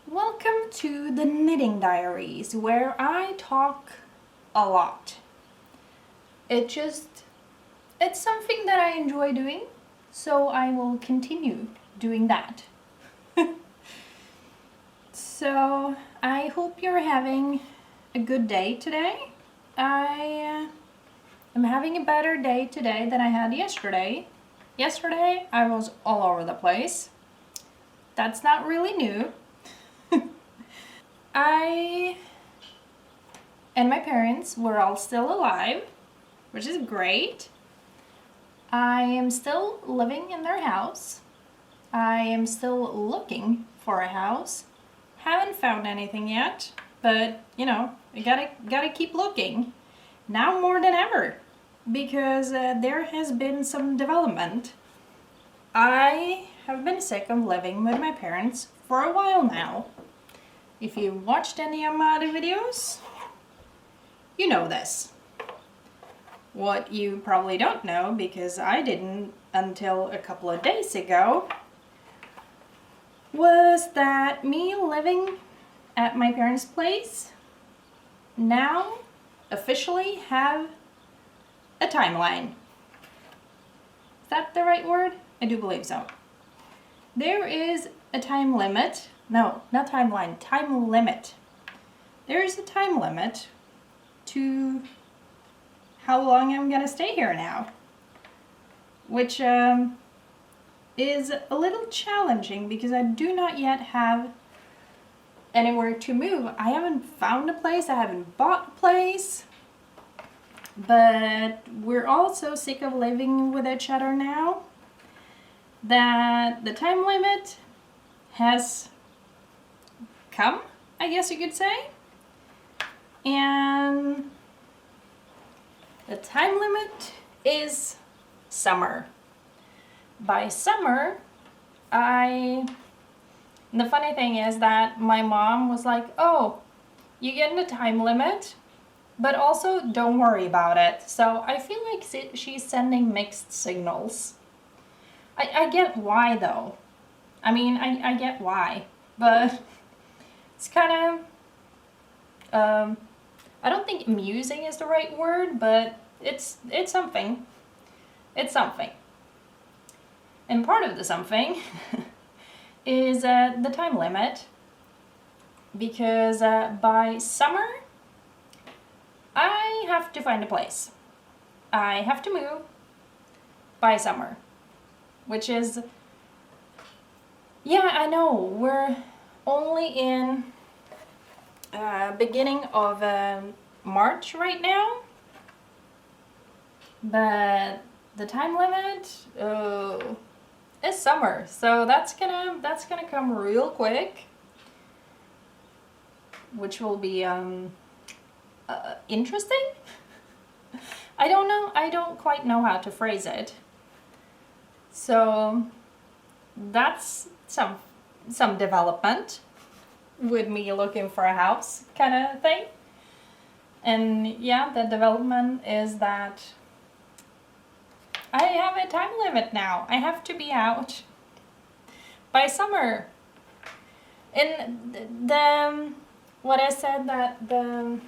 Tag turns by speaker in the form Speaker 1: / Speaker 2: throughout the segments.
Speaker 1: Welcome to the Knitting Diaries, where I talk a lot. It's something that I enjoy doing, so I will continue doing that. So I hope you're having a good day today. I am having a better day today than I had yesterday. Yesterday I was all over the place. That's not really new. I and my parents were all still alive, which is great. I am still living in their house. I am still looking for a house. Haven't found anything yet, but you gotta keep looking. Now more than ever, because there has been some development. I have been sick of living with my parents for a while now. If you've watched any of my other videos, you know this. What you probably don't know, because I didn't until a couple of days ago, was that me living at my parents' place now officially have a timeline. Is that the right word? I do believe so. There is a time limit. No, not timeline, time limit. There is a time limit to how long I'm gonna stay here now, which is a little challenging because I do not yet have anywhere to move. I haven't found a place, I haven't bought a place, but we're all so sick of living with each other now that the time limit has come, I guess you could say. And the time limit is summer. By summer, the funny thing is that my mom was like, oh, you get in a time limit, but also don't worry about it. So I feel like she's sending mixed signals. I get why though. I mean, I get why, but it's kind of, I don't think amusing is the right word, but it's something. It's something. And part of the something is the time limit, because by summer, I have to find a place. I have to move by summer, which is, yeah, I know, we're only in beginning of March right now, but the time limit is summer, so that's gonna come real quick, which will be interesting. I don't know, I don't quite know how to phrase it. So that's some development with me looking for a house kind of thing. And yeah, the development is that I have a time limit now. I have to be out by summer. And what I said, that the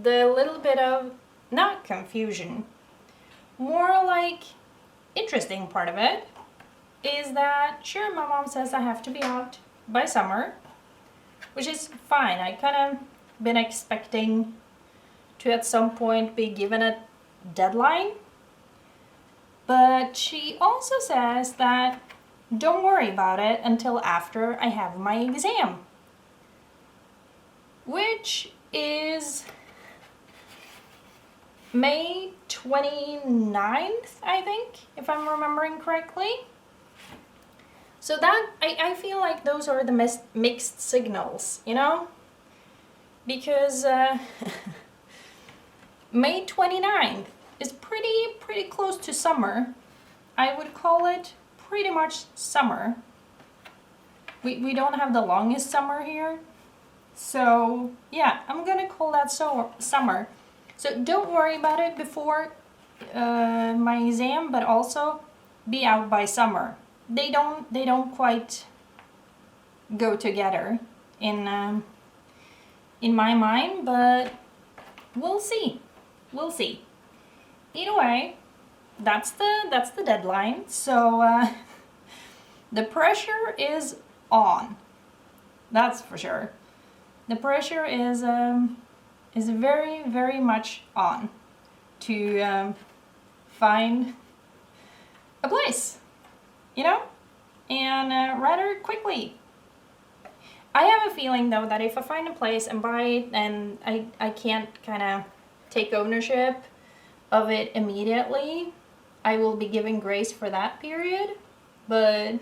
Speaker 1: little bit of, not confusion, more like interesting part of it is that, sure, my mom says I have to be out by summer, which is fine. I kind of been expecting to at some point be given a deadline, but she also says that don't worry about it until after I have my exam, which is May 29th, I think, if I'm remembering correctly. So that, I feel like those are the mixed signals, you know? Because May 29th is pretty close to summer. I would call it pretty much summer. We don't have the longest summer here. So yeah, I'm gonna call that summer. So don't worry about it before my exam, but also be out by summer. they don't quite go together in my mind, but we'll see. We'll see. Either way, that's the deadline. So the pressure is on. That's for sure. The pressure is very, very much on to find a place, you know, and rather quickly. I have a feeling though that if I find a place and buy it and I can't kind of take ownership of it immediately, I will be given grace for that period. But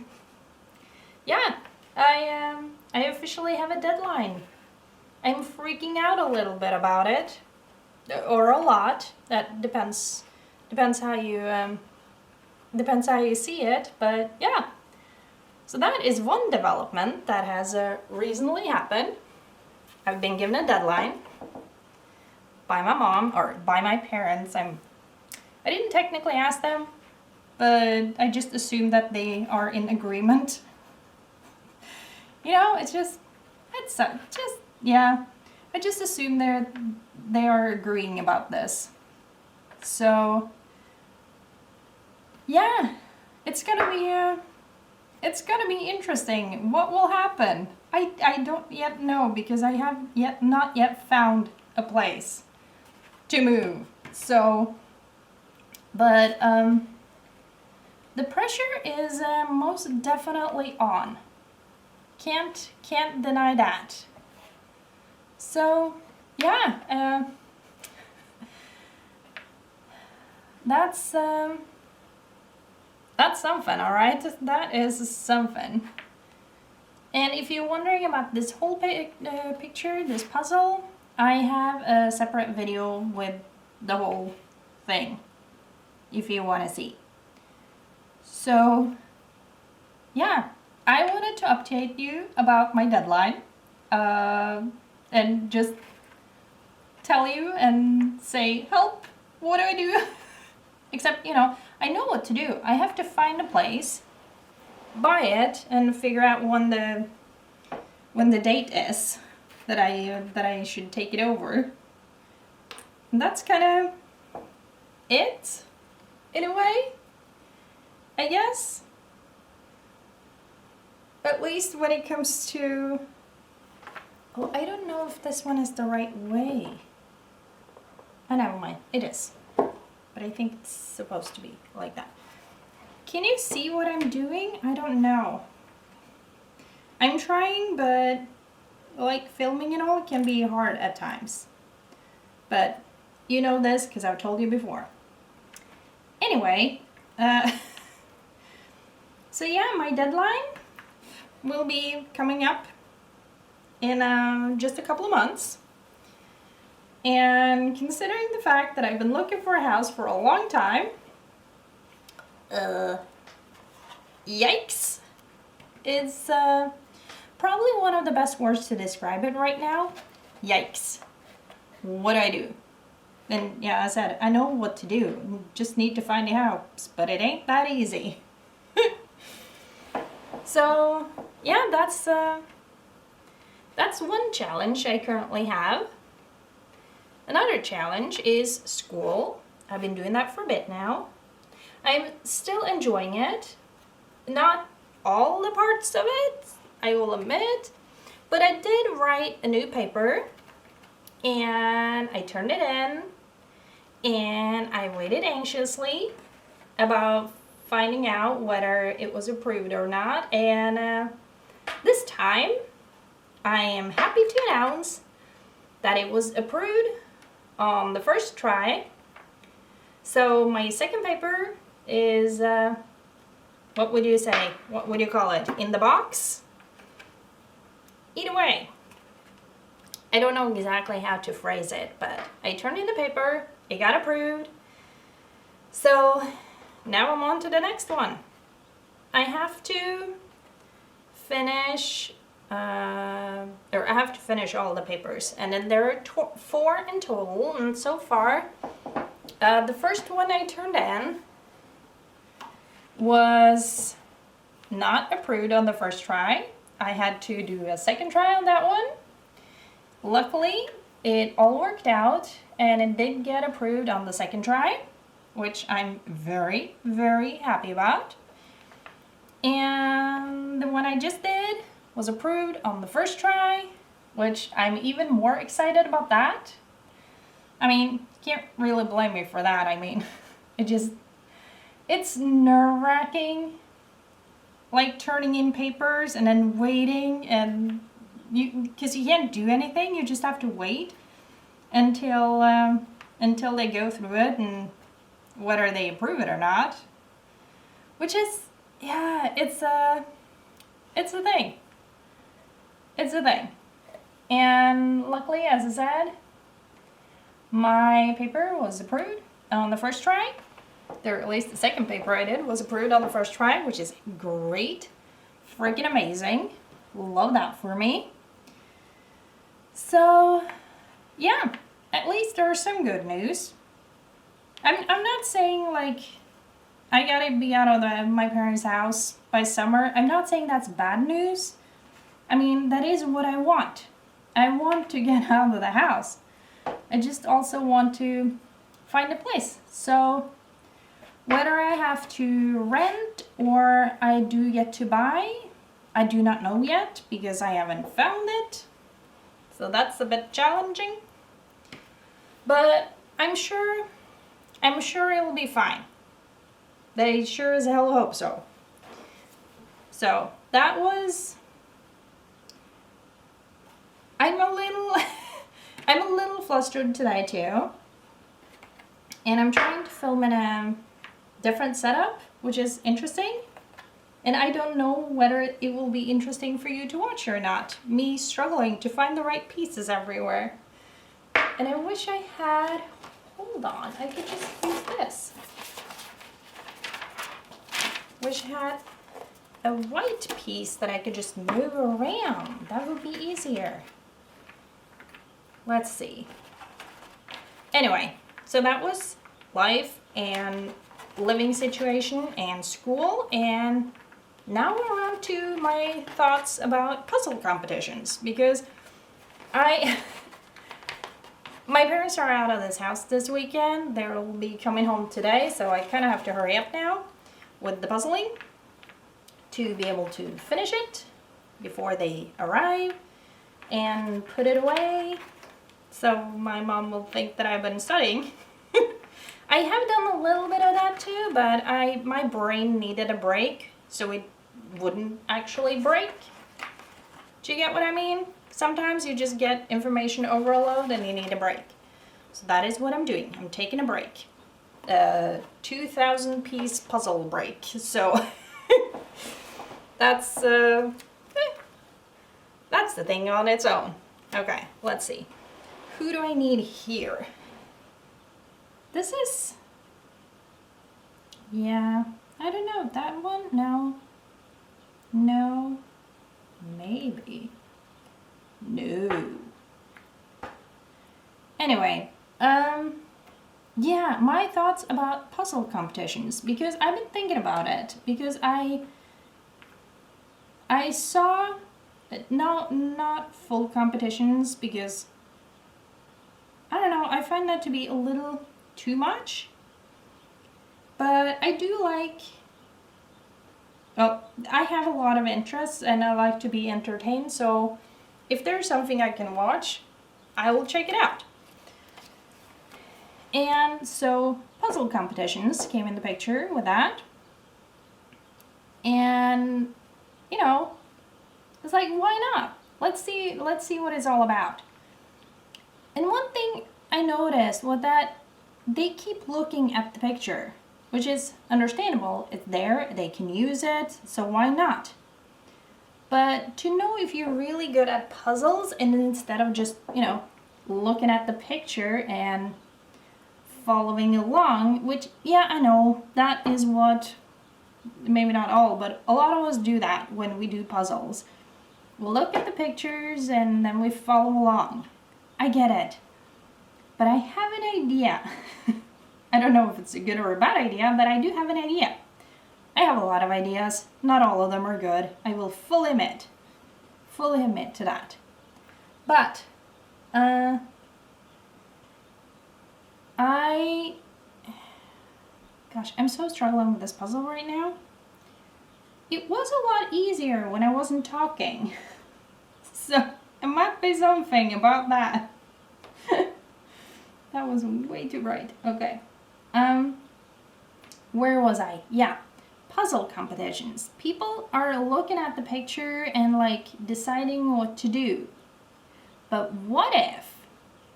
Speaker 1: yeah, I officially have a deadline. I'm freaking out a little bit about it, or a lot. That depends how you see it. But yeah, so that is one development that has recently happened. I've been given a deadline by my mom, or by my parents. I didn't technically ask them, but I just assume that they are in agreement. You know, I just assume they are agreeing about this. So yeah, it's gonna be interesting. What will happen? I don't yet know, because I have not yet found a place to move. So, but the pressure is most definitely on. Can't deny that. So yeah, that's something, all right? That is something. And if you're wondering about this whole picture, this puzzle, I have a separate video with the whole thing, if you want to see. So yeah, I wanted to update you about my deadline, and just tell you and say, help, what do I do? Except, you know, I know what to do. I have to find a place, buy it, and figure out when the date is that I should take it over. And that's kind of it, in a way, I guess. At least when it comes to... Oh, I don't know if this one is the right way. Oh, never mind. It is. But I think it's supposed to be like that. Can you see what I'm doing? I don't know. I'm trying, but like filming and all can be hard at times. But you know this because I've told you before. Anyway, so yeah, my deadline will be coming up in just a couple of months. And considering the fact that I've been looking for a house for a long time, yikes, is probably one of the best words to describe it right now. Yikes. What do I do? And yeah, I said, I know what to do. Just need to find a house, but it ain't that easy. So yeah, that's one challenge I currently have. Another challenge is school. I've been doing that for a bit now. I'm still enjoying it. Not all the parts of it, I will admit, but I did write a new paper and I turned it in, and I waited anxiously about finding out whether it was approved or not. And this time I am happy to announce that it was approved on the first try. So my second paper is, what would you say? What would you call it? In the box? Either way, I don't know exactly how to phrase it, but I turned in the paper, it got approved. So now I'm on to the next one. I have to finish, or I have to finish all the papers, and then there are 4 in total, and so far, the first one I turned in was not approved on the first try. I had to do a second try on that one. Luckily, it all worked out and it did get approved on the second try, which I'm very, very happy about. And the one I just did was approved on the first try, which I'm even more excited about that. I mean, you can't really blame me for that. I mean, it's nerve-wracking, like turning in papers and then waiting, and because you can't do anything, you just have to wait until they go through it and whether they approve it or not. Which is, yeah, it's a thing. It's a thing. And luckily, as I said, my paper was approved on the first try. Or at least the second paper I did was approved on the first try, which is great. Freaking amazing. Love that for me. So, yeah, at least there's some good news. I'm not saying like I gotta be out of my parents' house by summer. I'm not saying that's bad news. I mean, that is what I want. I want to get out of the house. I just also want to find a place. So whether I have to rent or I do get to buy, I do not know yet because I haven't found it. So that's a bit challenging. But I'm sure it will be fine. They sure as hell hope so. So that was, I'm a little flustered today too. And I'm trying to film in a different setup, which is interesting. And I don't know whether it will be interesting for you to watch or not. Me struggling to find the right pieces everywhere. And I wish I had, hold on, I could just use this. Wish I had a white piece that I could just move around. That would be easier. Let's see. Anyway, so that was life and living situation and school, and now we're on to my thoughts about puzzle competitions, because my parents are out of this house this weekend. They'll be coming home today, so I kind of have to hurry up now with the puzzling to be able to finish it before they arrive and put it away, so my mom will think that I've been studying. I have done a little bit of that too, but my brain needed a break so it wouldn't actually break. Do you get what I mean? Sometimes you just get information overload and you need a break. So that is what I'm doing. I'm taking a break. 2,000 piece puzzle break. So that's the thing on its own. Okay, let's see. Who do I need here? This is, yeah, I don't know, that one, no, maybe, no. Anyway, yeah, my thoughts about puzzle competitions, because I've been thinking about it, because I saw, not full competitions, because, I don't know, I find that to be a little too much, but I do like, well, I have a lot of interests and I like to be entertained, so if there's something I can watch, I will check it out. And so puzzle competitions came in the picture with that, and you know, it's like, why not? Let's see what it's all about. And one thing I noticed was that they keep looking at the picture, which is understandable. It's there, they can use it, so why not? But to know if you're really good at puzzles, and instead of just, you know, looking at the picture and following along, which, yeah, I know, that is what, maybe not all, but a lot of us do that when we do puzzles. We'll look at the pictures and then we follow along. I get it. But I have an idea. I don't know if it's a good or a bad idea, but I do have an idea. I have a lot of ideas. Not all of them are good. I will fully admit to that. But I'm so struggling with this puzzle right now. It was a lot easier when I wasn't talking. So it might be something about that. That was way too bright. Okay. Where was I? Yeah. Puzzle competitions. People are looking at the picture and like deciding what to do. But what if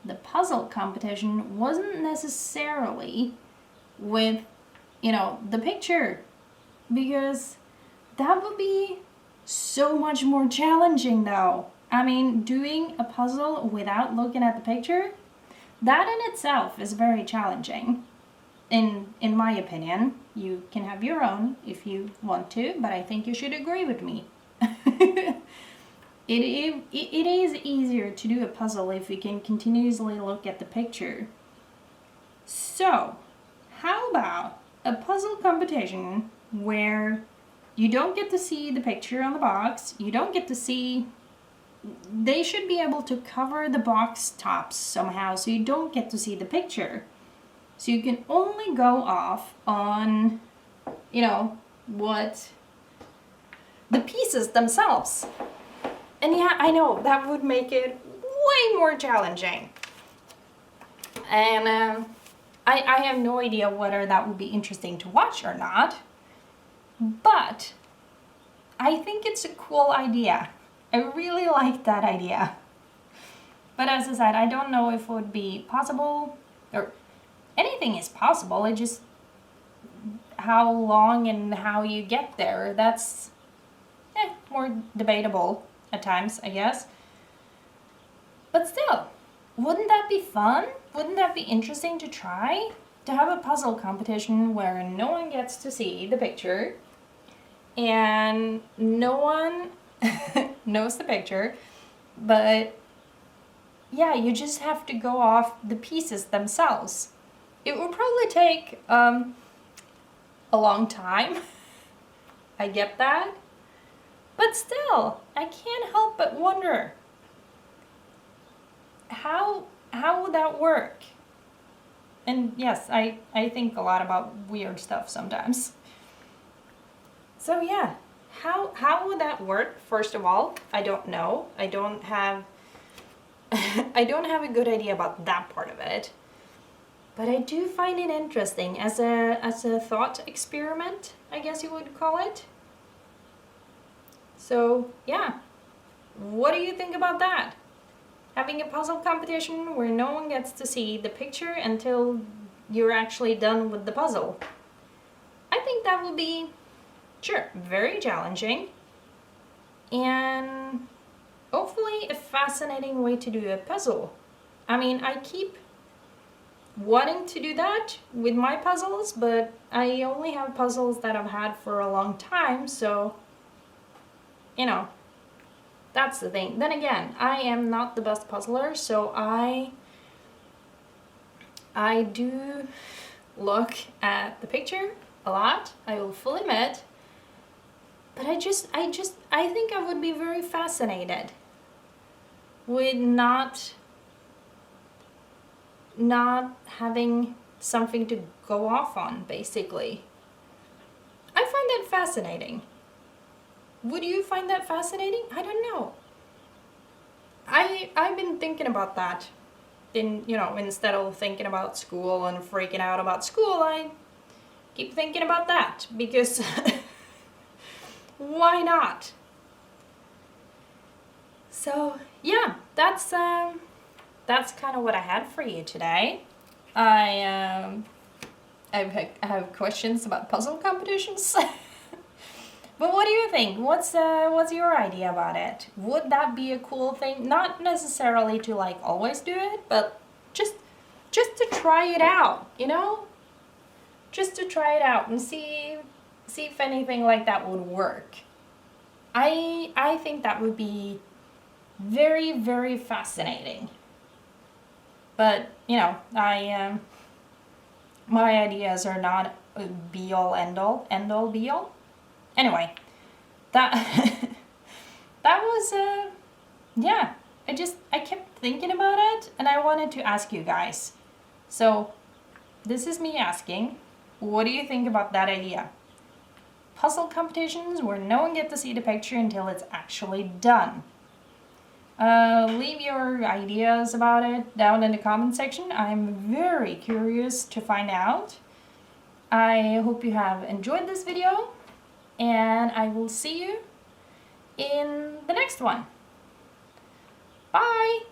Speaker 1: the puzzle competition wasn't necessarily with, the picture? Because that would be so much more challenging though. I mean, doing a puzzle without looking at the picture, that in itself is very challenging. In my opinion. You can have your own if you want to, but I think you should agree with me. It is easier to do a puzzle if you can continuously look at the picture. So, how about a puzzle competition where you don't get to see the picture on the box, you don't get to see... They should be able to cover the box tops somehow so you don't get to see the picture. So you can only go off on, what the pieces themselves. And yeah, I know that would make it way more challenging. And I have no idea whether that would be interesting to watch or not. But I think it's a cool idea. I really like that idea. But as I said, I don't know if it would be possible, or anything is possible. It just how long and how you get there, that's more debatable at times, I guess. But still, wouldn't that be fun? Wouldn't that be interesting to try? To have a puzzle competition where no one gets to see the picture and no one knows the picture, but yeah, you just have to go off the pieces themselves. It will probably take a long time. I get that. But still, I can't help but wonder, how would that work? And yes, I think a lot about weird stuff sometimes. So yeah, how would that work? First of all, I don't know. I don't have a good idea about that part of it. But I do find it interesting as a thought experiment, I guess you would call it. So yeah, what do you think about that? Having a puzzle competition where no one gets to see the picture until you're actually done with the puzzle. I think that would be, sure, very challenging and hopefully a fascinating way to do a puzzle. I mean, I keep wanting to do that with my puzzles, but I only have puzzles that I've had for a long time, so, that's the thing. Then again, I am not the best puzzler, so I do look at the picture a lot, I will fully admit, but I think I would be very fascinated with not having something to go off on, basically. I find that fascinating. Would you find that fascinating? I don't know. I've been thinking about that. Instead of thinking about school and freaking out about school, I keep thinking about that because why not? So yeah, that's kind of what I had for you today. I have questions about puzzle competitions. But what do you think? What's your idea about it? Would that be a cool thing? Not necessarily to always do it, but just to try it out, Just to try it out and see if anything like that would work. I think that would be very, very fascinating. But, my ideas are not be all end all be all. Anyway, that that was yeah. I kept thinking about it, and I wanted to ask you guys. So this is me asking, what do you think about that idea? Puzzle competitions where no one gets to see the picture until it's actually done. Leave your ideas about it down in the comment section. I'm very curious to find out. I hope you have enjoyed this video, and I will see you in the next one. Bye!